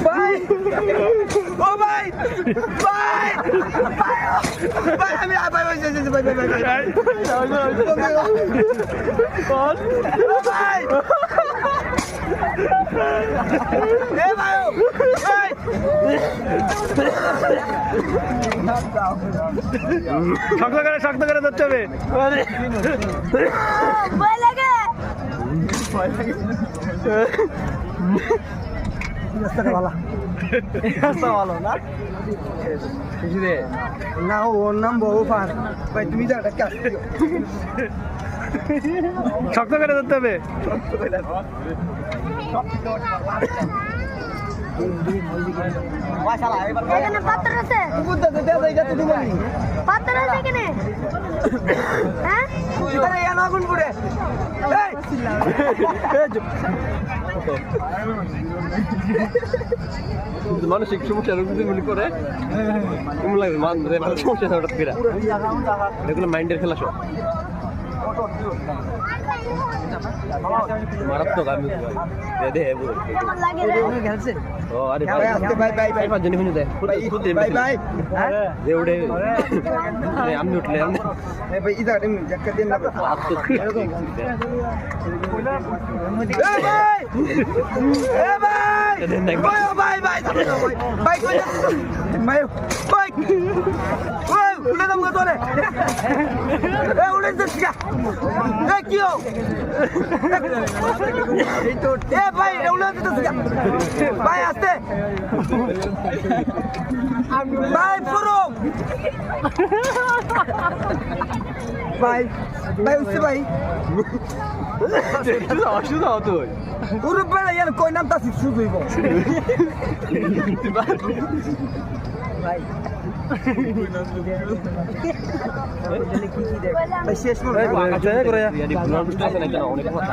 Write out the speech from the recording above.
ভাই ও ভাই ভাই ভাই আমি ভাই ভাই ভাই ভাই ভাই ভাই এ ভাই ভাই শক্ত করে ধরতে হবে। ভয় লাগে ভালো না না ওর নাম বহু পার ভাই তুমি তো একটা কাজ শক্ত করে ধরতে হবে। এখানে পাথর আছে পাথর আছে এখানে হ্যাঁ আগুন পুড়ে মানসিক সমস্যা মনে করে কেমন লাগবে মানসিক সমস্যা হঠাৎ করে এগুলো মাইন্ডের খেলা সব মারাত্মক আমি কেমন লাগে রে ও আরে ভাই ভাই ভাই পাঁচ জনে দেয় ভাই ভাই যে উঠে আমি উঠলে ভাই ইদা এমনি জায়গা দেন না এ ভাই ভাই ভাই ভাই কই ভাই ভাই ওই উড়ে দাম কত রে এ উড়ে যাচ্ছে এ কিও এ ভাই উড়ে যাচ্ছে ভাই আস্তে ভাই পুরো ভাই ভাই উঠছে ভাই অসুবিধা হতো পুরো বেড়া ইয়ার কই নাম তাসি শুধু হইব ভাই ভাই শেষ মনে অনেক কথা